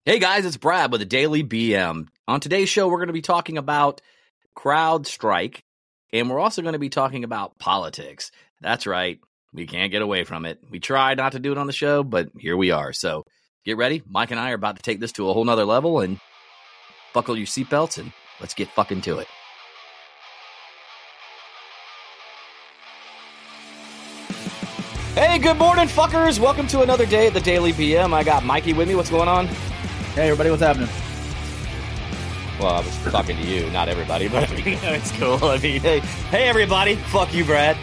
Hey guys, it's Brad with the Daily BM. On today's show, we're going to be talking about CrowdStrike, and we're also going to be talking about politics. That's right. We can't get away from it. We tried not to do it on the show, but here we are. So get ready. Mike and I are about to take this to a whole nother level, and buckle your seatbelts, and let's get fucking to it. Hey, good morning, fuckers. Welcome to another day at the Daily BM. I got Mikey with me. What's going on? Hey, everybody, what's happening? Well, I was talking to you, not everybody, but I mean, it's cool. I mean, hey, everybody. Fuck you, Brad.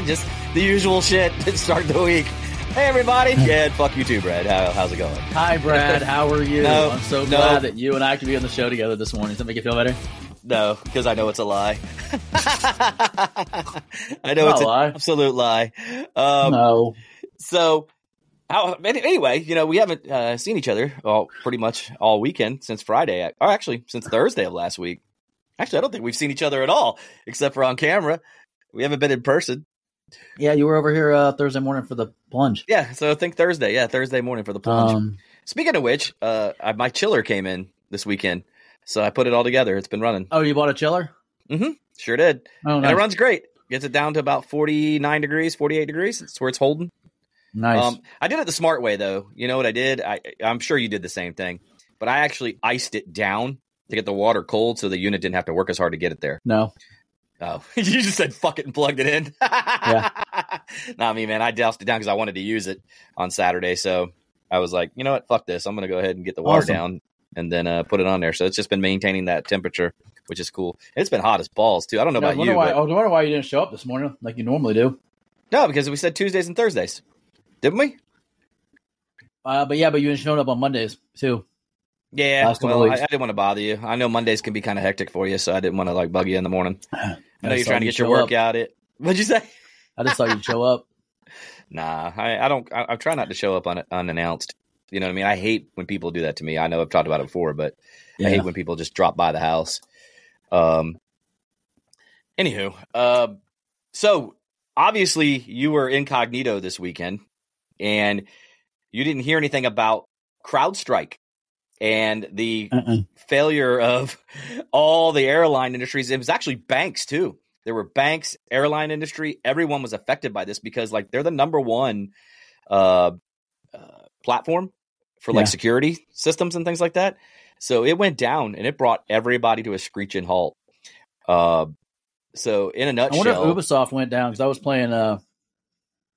Just the usual shit to start the week. Hey, everybody. Yeah, and fuck you too, Brad. How's it going? Hi, Brad. How are you? No, I'm so glad that you and I could be on the show together this morning. Does that make you feel better? No, because I know it's a lie. I know it's an absolute lie. No. So... anyway, we haven't seen each other pretty much all weekend since Friday, or actually since Thursday of last week. Actually, I don't think we've seen each other at all, except for on camera. We haven't been in person. Yeah, you were over here Thursday morning for the plunge. Yeah, so I think Thursday. Yeah, Thursday morning for the plunge. Speaking of which, my chiller came in this weekend, so I put it all together. It's been running. Oh, you bought a chiller? Mm-hmm. Sure did. Oh, nice. And it runs great. Gets it down to about 49 degrees, 48 degrees. That's where it's holding. Nice. I did it the smart way, though. You know what I did? I'm sure you did the same thing. But I actually iced it down to get the water cold so the unit didn't have to work as hard to get it there. No. Oh, you just said fuck it and plugged it in. Yeah. Not me, man. I doused it down because I wanted to use it on Saturday. So I was like, you know what? Fuck this. I'm going to go ahead and get the water down and then put it on there. So it's just been maintaining that temperature, which is cool. It's been hot as balls, too. I don't know about you. I wonder why you didn't show up this morning like you normally do. No, because we said Tuesdays and Thursdays. Didn't we? But you didn't show up on Mondays, too. Yeah, well, I didn't want to bother you. I know Mondays can be kind of hectic for you, so I didn't want to bug you in the morning. I know you're trying to get your workout. What'd you say? I just thought you'd show up. Nah, I don't. I try not to show up unannounced. You know what I mean? I hate when people do that to me. I know I've talked about it before, but I hate when people just drop by the house. Anywho, so obviously you were incognito this weekend, and you didn't hear anything about CrowdStrike and the failure of all the airline industries. It was actually banks, too. There were banks, airline industry. Everyone was affected by this because, they're the number one platform for, security systems and things like that. So it went down, and it brought everybody to a screeching halt. So in a nutshell, I wonder if Ubisoft went down because I was playing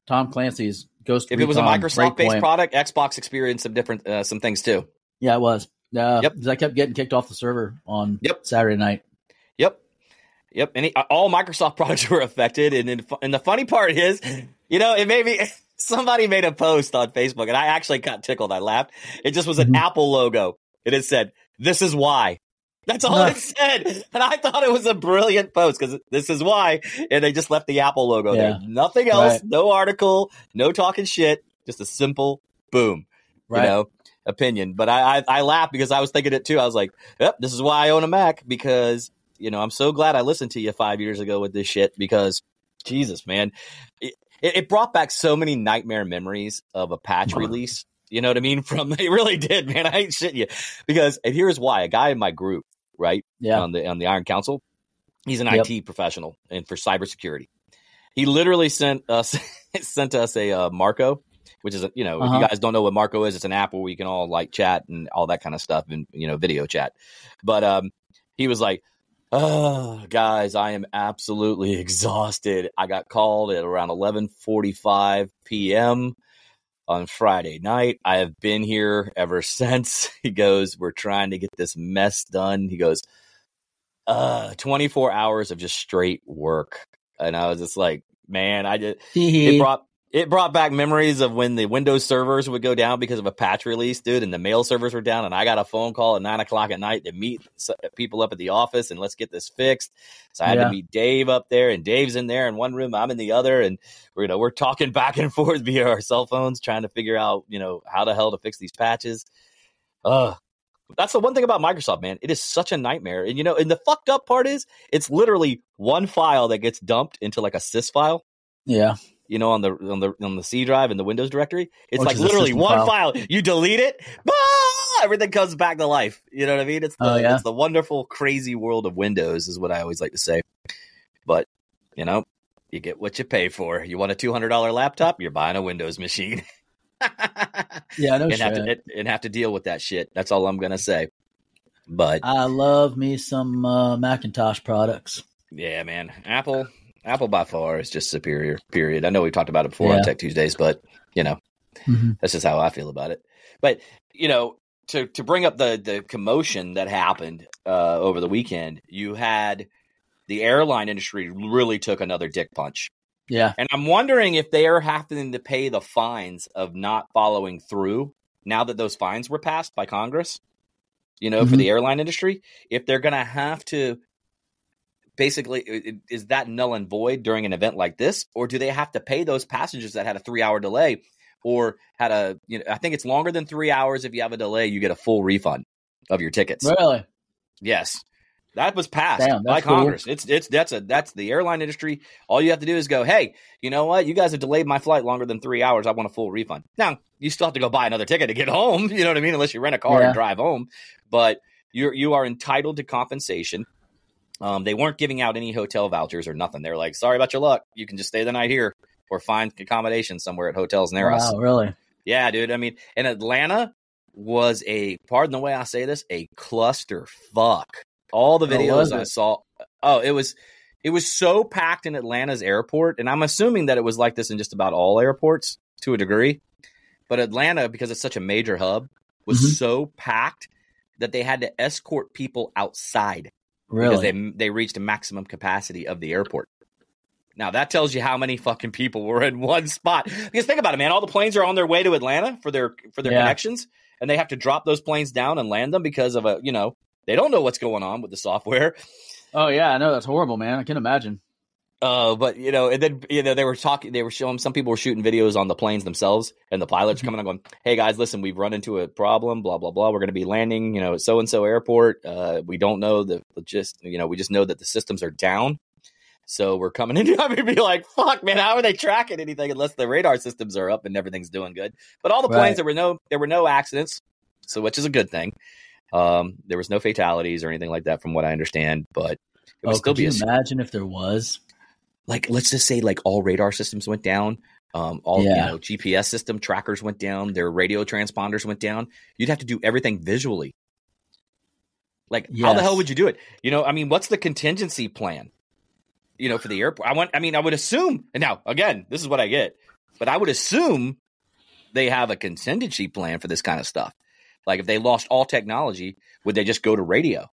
Tom Clancy's Ghost Recon. If it was a Microsoft-based product, Xbox experienced some different some things too. Yeah, it was. Yep. I kept getting kicked off the server on Saturday night. Yep. And all Microsoft products were affected. And the funny part is, it made me. Somebody made a post on Facebook, and I actually got tickled. I laughed. It just was an Apple logo. It had said, "This is why." That's all it said. And I thought it was a brilliant post because this is why. And they just left the Apple logo there. Nothing else, no article, no talking shit, just a simple boom, opinion. But I laughed because I was thinking it too. I was like, yep, this is why I own a Mac because, I'm so glad I listened to you 5 years ago with this shit because, Jesus, man, it brought back so many nightmare memories of a patch release. You know what I mean? It really did, man. I ain't shitting you. Because, and here's why. A guy in my group, right? Yeah. On the Iron Council, he's an IT professional and for cybersecurity. He literally sent us a Marco, which is if you guys don't know what Marco is, it's an app where we can all chat and all that kind of stuff and video chat. But he was like, "Oh, guys, I am absolutely exhausted. I got called at around 11:45 p.m. on Friday night. I have been here ever since." He goes, "We're trying to get this mess done." He goes, 24 hours of just straight work. And I was just like, man, it brought back memories of when the Windows servers would go down because of a patch release, dude, and the mail servers were down, and I got a phone call at 9:00 at night to meet people up at the office and let's get this fixed. So I had to meet Dave up there, and Dave's in there in one room, I'm in the other, and we're talking back and forth via our cell phones trying to figure out, how the hell to fix these patches. That's the one thing about Microsoft, man. It is such a nightmare. And and the fucked up part is it's literally one file that gets dumped into a sys file. Yeah. On the C drive in the Windows directory. It's literally one file. You delete it, everything comes back to life. You know what I mean? It's the wonderful, crazy world of Windows is what I always like to say. But, you know, you get what you pay for. You want a $200 laptop? You're buying a Windows machine. Yeah, no shit. And have to deal with that shit. That's all I'm going to say. But I love me some Macintosh products. Yeah, man. Apple by far is just superior, period. I know we've talked about it before on Tech Tuesdays, but, you know, that's just how I feel about it. But, you know, to bring up the commotion that happened over the weekend, you had the airline industry really took another dick punch. Yeah. And I'm wondering if they are having to pay the fines of not following through now that those fines were passed by Congress, you know, for the airline industry, if they're going to have to basically, is that null and void during an event like this? Or do they have to pay those passengers that had a 3-hour delay or had I think it's longer than 3 hours. If you have a delay, you get a full refund of your tickets. Really? Yes. That was passed by Congress. Cool. That's the airline industry. All you have to do is go, hey, you know what? You guys have delayed my flight longer than 3 hours. I want a full refund. Now, you still have to go buy another ticket to get home. You know what I mean? Unless you rent a car and drive home. But you are entitled to compensation. They weren't giving out any hotel vouchers or nothing. They're like, sorry about your luck. You can just stay the night here or find accommodation somewhere at hotels near us. Wow, really? Yeah, dude. I mean, and Atlanta was pardon the way I say this, a cluster fuck. All the videos I saw, it was so packed in Atlanta's airport, and I'm assuming that it was like this in just about all airports to a degree. But Atlanta, because it's such a major hub, was so packed that they had to escort people outside because they reached a maximum capacity of the airport. Now, that tells you how many fucking people were in one spot. Because think about it, man. All the planes are on their way to Atlanta for their connections, and they have to drop those planes down and land them because of they don't know what's going on with the software. Oh yeah, I know, that's horrible, man. I can imagine. But and then they were showing, some people were shooting videos on the planes themselves, and the pilots coming on going, hey guys, listen, we've run into a problem, blah blah blah. We're going to be landing, at so and so airport. We don't know we just know that the systems are down. So we're coming in. I mean, be like, fuck, man, how are they tracking anything unless the radar systems are up and everything's doing good? But all the planes, there were no accidents, so which is a good thing. There was no fatalities or anything like that, from what I understand. But it would still be. Could you imagine if there was? Like, let's just say, like, all radar systems went down. GPS system trackers went down. Their radio transponders went down. You'd have to do everything visually. Like, how the hell would you do it? What's the contingency plan? For the airport. I would assume, and now, again, this is what I get, but I would assume they have a contingency plan for this kind of stuff. Like, if they lost all technology, would they just go to radio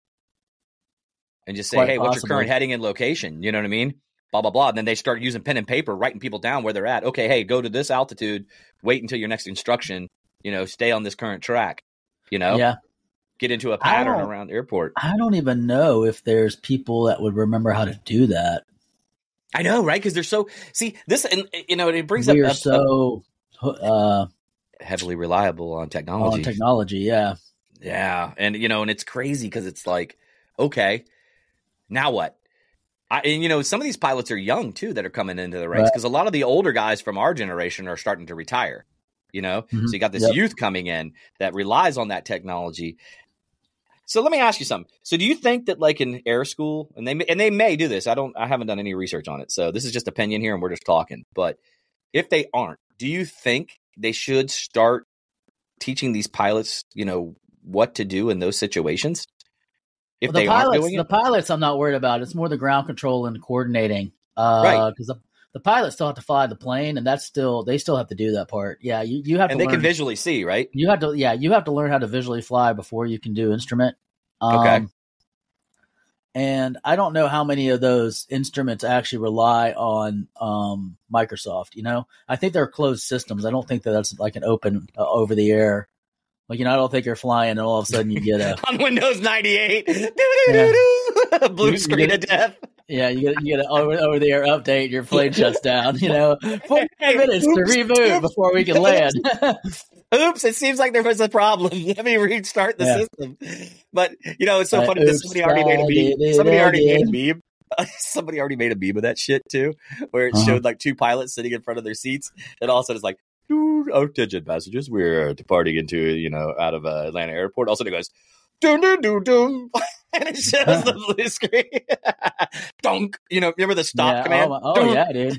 and just say, hey, what's your current heading and location? You know what I mean? Blah, blah, blah. And then they start using pen and paper, writing people down where they're at. Okay, hey, go to this altitude, wait until your next instruction, stay on this current track, get into a pattern around the airport. I don't even know if there's people that would remember how to do that. I know, right? Because they're so this, and it brings we up are so heavily reliable on technology. Yeah, and and it's crazy because it's like, okay, now what? Some of these pilots are young too that are coming into the ranks because a lot of the older guys from our generation are starting to retire. So you got this youth coming in that relies on that technology. So let me ask you something. So do you think that, like, in air school, and they may do this, I haven't done any research on it, so this is just opinion here and we're just talking, but if they aren't, do you think they should start teaching these pilots, what to do in those situations? If they aren't doing it? The pilots I'm not worried about. It's more the ground control and coordinating. Right. Because the pilots still have to fly the plane, and they still have to do that part. Yeah, you have to. And they can visually see, right? You have to learn how to visually fly before you can do instrument. Okay. And I don't know how many of those instruments actually rely on Microsoft. I think they're closed systems. I don't think that's like an open over the air. Like, I don't think you're flying and all of a sudden you get a on Windows 98 blue screen of death. Yeah, you get an over the air update. Your plane shuts down. 4 minutes to reboot before we can land. Oops! It seems like there was a problem. Let me restart the system. But it's so funny that somebody already made a meme. Somebody already made a meme of that shit too, where it showed like two pilots sitting in front of their seats, and all of a sudden it's like, attention passengers, we're departing into, out of Atlanta airport. Also, it goes, doom, doom, doom, doom. And it shows the blue screen. Dunk. Remember the stop command? Yeah, dude.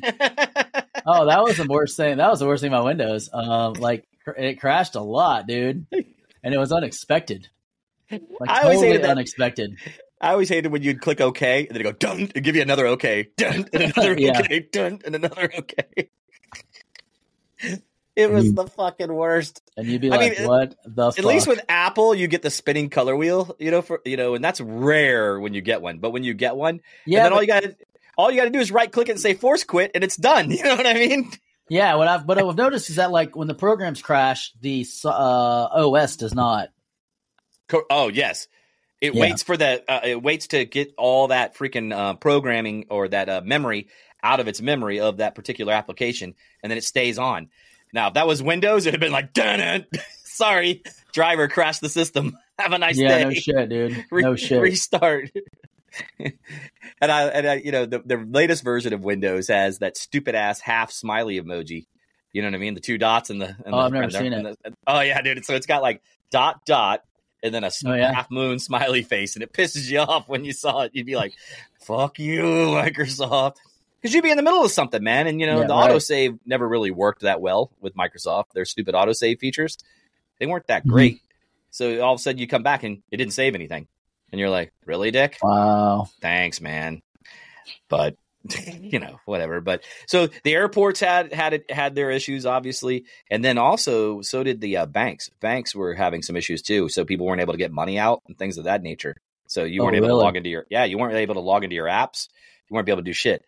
Oh, that was the worst thing. That was the worst thing about Windows. It crashed a lot, dude. And it was unexpected. I always hated that. Unexpected. I always hated when you'd click OK, and then it go dun, and give you another OK, dun, and another OK, dun, and another OK. It was the fucking worst. And you'd be like, what the fuck? At least with Apple, you get the spinning color wheel, and that's rare when you get one. But when you get one, and then all you got to do is right click it and say force quit, and it's done. You know what I mean? Yeah. What I've noticed is that when the programs crash, the OS does not. Oh yes, it waits for it waits to get all that freaking programming or that memory out of its memory of that particular application, and then it stays on. Now, if that was Windows, it'd have been like, dun, sorry, driver crashed the system. Have a nice day. Yeah, no shit, dude. No shit. Restart. and the latest version of Windows has that stupid ass half smiley emoji. You know what I mean? The two dots and the. I've never seen it. Oh yeah, dude. So it's got like dot and then a half moon smiley face, and it pisses you off when you saw it. You'd be like, "Fuck you, Microsoft." Because you'd be in the middle of something, man. And, the autosave never really worked that well with Microsoft. Their stupid autosave features, they weren't that great. So all of a sudden you come back and it didn't save anything. And you're like, really, Dick? Wow. Thanks, man. But, whatever. But so the airports had their issues, obviously. And then also, so did the banks. Banks were having some issues, too. So people weren't able to get money out and things of that nature. So you weren't able to log into you weren't able to log into your apps. You weren't able to do shit.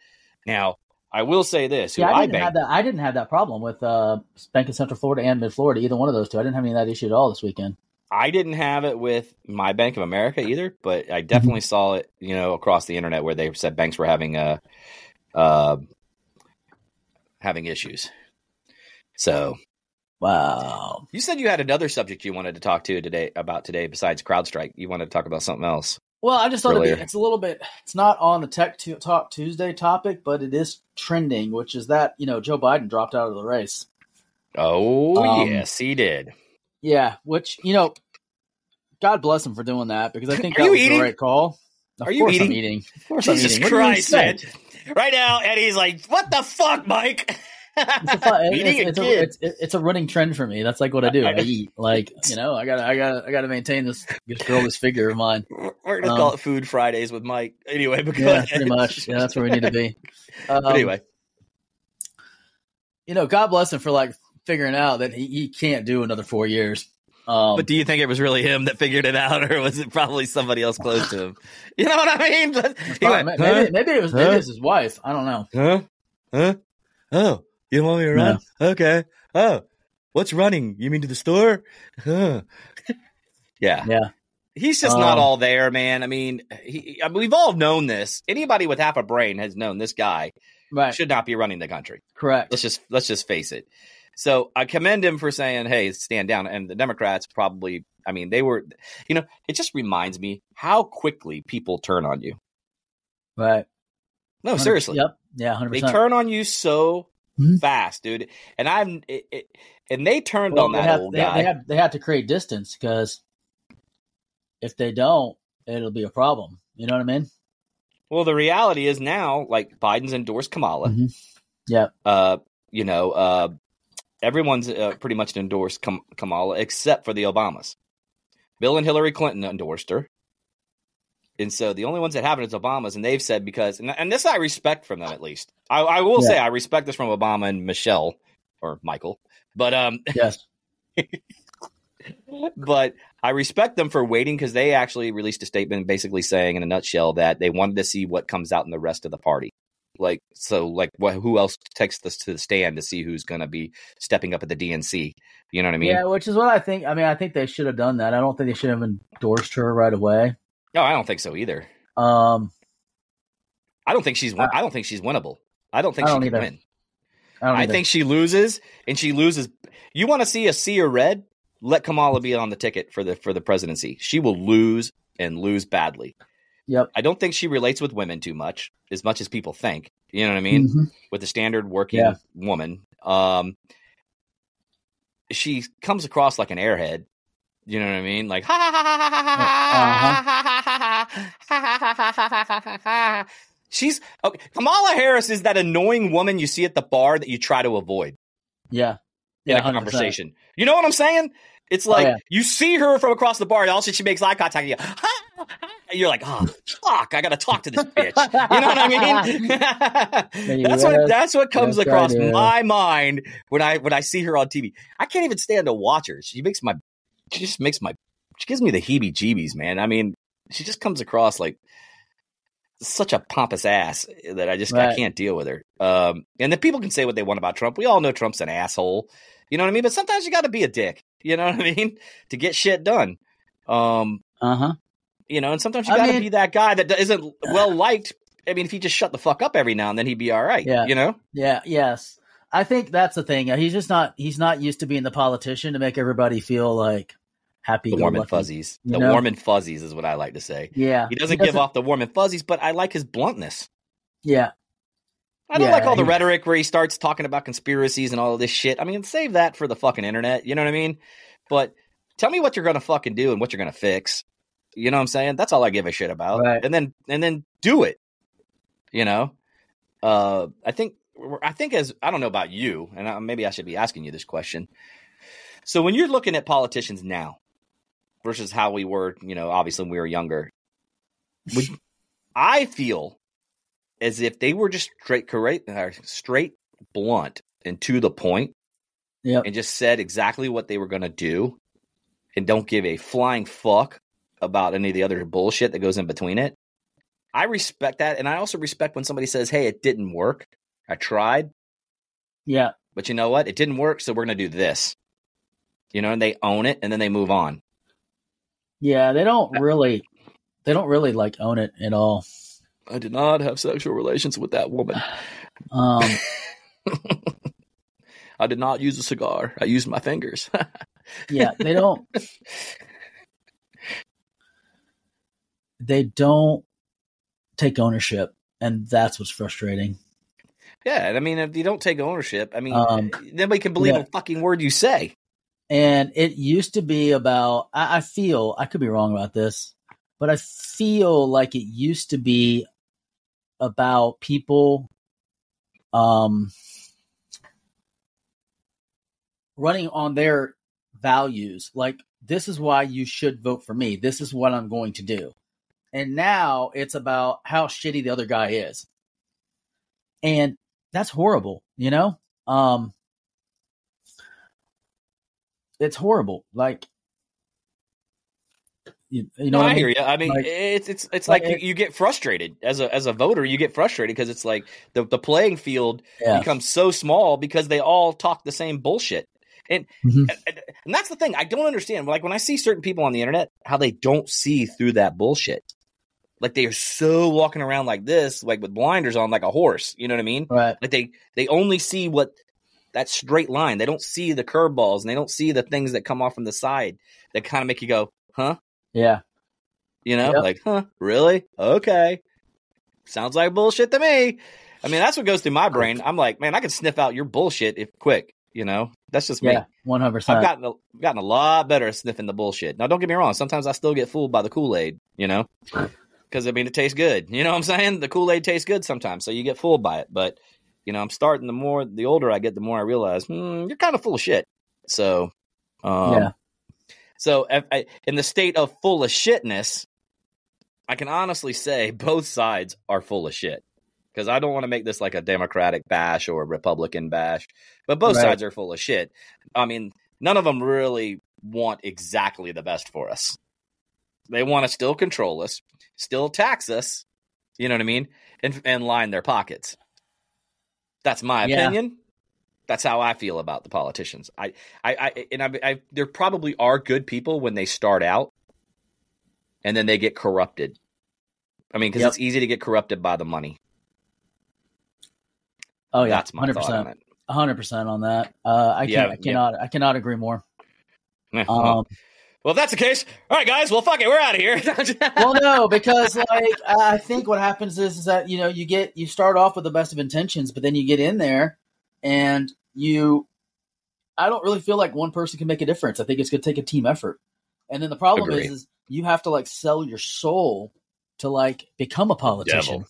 Now, I will say this. I didn't have that problem with Bank of Central Florida and Mid-Florida, either one of those two. I didn't have any of that issue at all this weekend. I didn't have it with my Bank of America either, but I definitely saw it, across the internet where they said banks were having issues. So, wow. You said you had another subject you wanted to talk today besides CrowdStrike. You wanted to talk about something else. Well, I just thought it's a little bit, it's not on the Tech Talk Tuesday topic, but it is trending, which is that, Joe Biden dropped out of the race. Oh, yes, he did. Yeah, which, God bless him for doing that, because I think that was the right call. Are you eating? I'm eating. Of course Jesus I'm eating. Christ, man. Right now, Eddie's like, what the fuck, Mike? It's a running trend for me. That's like what I do. I eat. I gotta maintain this figure of mine. We're gonna call it Food Fridays with Mike. Anyway, pretty much. Yeah, that's where we need to be. Anyway, God bless him for figuring out that he can't do another 4 years. But do you think it was really him that figured it out, or was it probably somebody else close to him? You know what I mean? Maybe it was his wife. I don't know. Huh? Oh. You want me to run? No. Okay. Oh, what's running? You mean to the store? Huh. Yeah. He's just not all there, man. I mean, we've all known this. Anybody with half a brain has known this guy should not be running the country. Correct. Let's just face it. So I commend him for saying, "Hey, stand down." And the Democrats probably, they were, it just reminds me how quickly people turn on you. Right. No, seriously. Yep. Yeah. 100%. They turn on you so fast, dude. And they turned on that old guy. They have to create distance, because if they don't, it'll be a problem. You know what I mean? Well, the reality is now, Biden's endorsed Kamala. Yeah. Everyone's pretty much endorsed Kamala except for the Obamas. Bill and Hillary Clinton endorsed her. And so the only ones that haven't is Obama's, and they've said and this I respect from them, at least. I will say I respect this from Obama and Michelle, or Michael, but yes. But I respect them for waiting, because they actually released a statement basically saying, in a nutshell, that they wanted to see what comes out in the rest of the party. Who else takes this to the stand to see who's going to be stepping up at the DNC? You know what I mean? Yeah, which is what I think. I think they should have done that. I don't think they should have endorsed her right away. No, I don't think so either. I don't think she's winnable. I don't think she can win. I think she loses, and she loses. You want to see a sea or red? Let Kamala be on the ticket for the presidency. She will lose, and lose badly. Yep. I don't think she relates with women too much as people think. You know what I mean? With the standard working woman. she comes across like an airhead. You know what I mean? Like, she's okay. Kamala Harris is that annoying woman you see at the bar that you try to avoid. Yeah. In a 100%. conversation. You know what I'm saying? It's like you see her from across the bar, and all of a sudden she makes eye contact with you. And you're like, oh fuck, I gotta talk to this bitch. You know what I mean? That's what comes across my mind when I see her on TV. I can't even stand to watch her. She gives me the heebie-jeebies, man. I mean, she just comes across like such a pompous ass that I can't deal with her. And then people can say what they want about Trump. We all know Trump's an asshole. You know what I mean? But sometimes you got to be a dick. You know what I mean? To get shit done. You know, and sometimes you got to be that guy that isn't well liked. I mean, if he just shut the fuck up every now and then, he'd be all right. Yeah. You know? Yeah. Yes. I think that's the thing. He's not used to being the politician to make everybody feel like happy. The warm and fuzzies. Warm and fuzzies is what I like to say. Yeah. He doesn't give off the warm and fuzzies, but I like his bluntness. Yeah. I don't like all the rhetoric where he starts talking about conspiracies and all of this shit. I mean, save that for the fucking internet. You know what I mean? But tell me what you're going to fucking do and what you're going to fix. You know what I'm saying? That's all I give a shit about. Right. And then do it. You know? I think as I don't know about you, and maybe I should be asking you this question. So when you're looking at politicians now versus how we were, you know, obviously when we were younger, I feel as if they were just straight, blunt, and to the point, and just said exactly what they were going to do, and don't give a flying fuck about any of the other bullshit that goes in between it. I respect that, and I also respect when somebody says, "Hey, it didn't work. I tried. Yeah, but you know what? It didn't work, so we're going to do this." You know, and they own it, and then they move on. Yeah, they don't really like own it at all. I did not have sexual relations with that woman. I did not use a cigar. I used my fingers. Yeah, they don't. They don't take ownership, and that's what's frustrating. Yeah, and I mean, if you don't take ownership, I mean, nobody can believe a fucking word you say. And it used to be about, I feel, I could be wrong about this, but I feel like it used to be about people running on their values. Like, this is why you should vote for me. This is what I'm going to do. And now it's about how shitty the other guy is. And that's horrible, you know? It's horrible. Like, you know, I hear you. I mean, like, it's like you get frustrated as a voter. You get frustrated because it's like the playing field becomes so small because they all talk the same bullshit. And that's the thing I don't understand. Like when I see certain people on the internet, how they don't see through that bullshit. Like they are so walking around like this, like with blinders on, like a horse. You know what I mean? Right. Like they only see what that straight line. They don't see the curveballs, and they don't see the things that come off from the side that kind of make you go, huh? Yeah. You know, like, huh? Really? Okay. Sounds like bullshit to me. I mean, that's what goes through my brain. I'm like, man, I can sniff out your bullshit if quick. You know, that's just me. 100%. I've gotten a lot better at sniffing the bullshit. Now, don't get me wrong. Sometimes I still get fooled by the Kool-Aid, you know, because I mean, it tastes good. You know what I'm saying? The Kool-Aid tastes good sometimes, so you get fooled by it. But you know, I'm starting the older I get, the more I realize you're kind of full of shit. So, So in the state of full of shitness, I can honestly say both sides are full of shit. Because I don't want to make this like a Democratic bash or a Republican bash, but both sides are full of shit. I mean, none of them really want exactly the best for us. They want to still control us, still tax us, you know what I mean, and line their pockets. That's my opinion. That's how I feel about the politicians. There probably are good people when they start out, and then they get corrupted. I mean, because it's easy to get corrupted by the money. Oh yeah, that's my 100%. thought on it. 100% on that. I cannot agree more. Well, if that's the case, all right, guys. Well, fuck it, we're out of here. Well, no, because like I think what happens is that you know you start off with the best of intentions, but then you get in there and I don't really feel like one person can make a difference. I think it's going to take a team effort. And then the problem is you have to like sell your soul to like become a politician.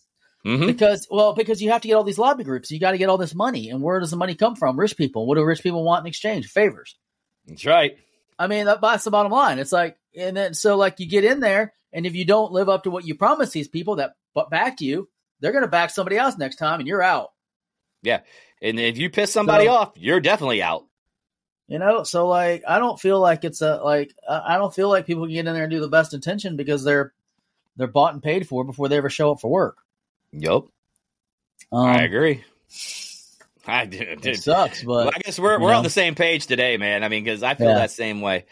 Mm-hmm. Because you have to get all these lobby groups. You got to get all this money. And where does the money come from? Rich people. What do rich people want in exchange? Favors. That's right. I mean, that's the bottom line. It's like, and then so like you get in there, and if you don't live up to what you promise these people that backed you, they're going to back somebody else next time, and you're out. Yeah, and if you piss somebody off, you're definitely out. So like I don't feel like it's I don't feel like people can get in there and do the best intention because they're bought and paid for before they ever show up for work. Yep, I agree. I do. It sucks, but well, I guess we're on the same page today, man. I mean, because I feel that same way.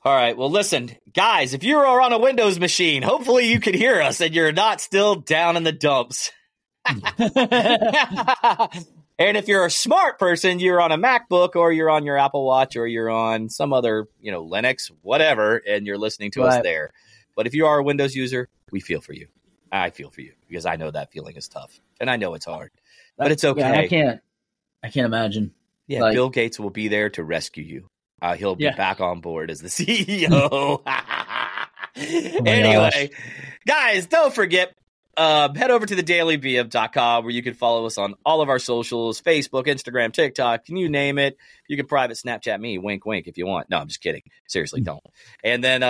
All right. Well, listen, guys, if you are on a Windows machine, hopefully you can hear us and you're not still down in the dumps. And if you're a smart person, you're on a MacBook or you're on your Apple Watch or you're on some other, Linux, whatever, and you're listening to us there. But if you are a Windows user, we feel for you. I feel for you because I know that feeling is tough and I know it's hard, but it's okay. Yeah, I can't imagine. Yeah. Bill Gates will be there to rescue you. He'll be back on board as the CEO. Anyway, guys, don't forget, head over to thedailybeam.com where you can follow us on all of our socials, Facebook, Instagram, TikTok, you name it. You can private Snapchat me, wink, wink, if you want. No, I'm just kidding. Seriously, don't. And then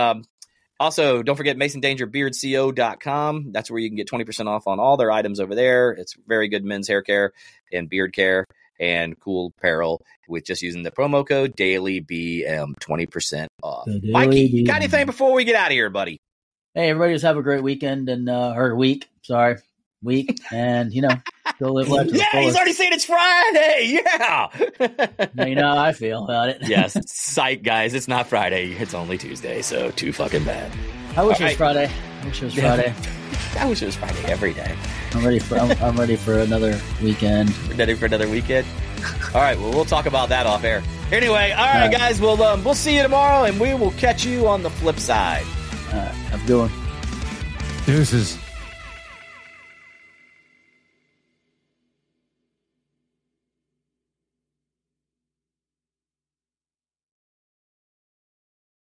also, don't forget masondangerbeardco.com. That's where you can get 20% off on all their items over there. It's very good men's hair care and beard care and cool apparel with just using the promo code DailyBM, 20% off. Mikey, you got anything before we get out of here, buddy? Hey, everybody, just have a great weekend and week, and go live life. Yeah, he's already saying it's Friday. Yeah. Now you know how I feel about it. Yes, psych, guys. It's not Friday. It's only Tuesday, so too fucking bad. I wish it was Friday. I wish it was Friday every day. I'm ready for another weekend. Ready for another weekend? All right, well, we'll talk about that off air. Anyway, all right, guys, we'll see you tomorrow, and we will catch you on the flip side. Have a good one. Deuces.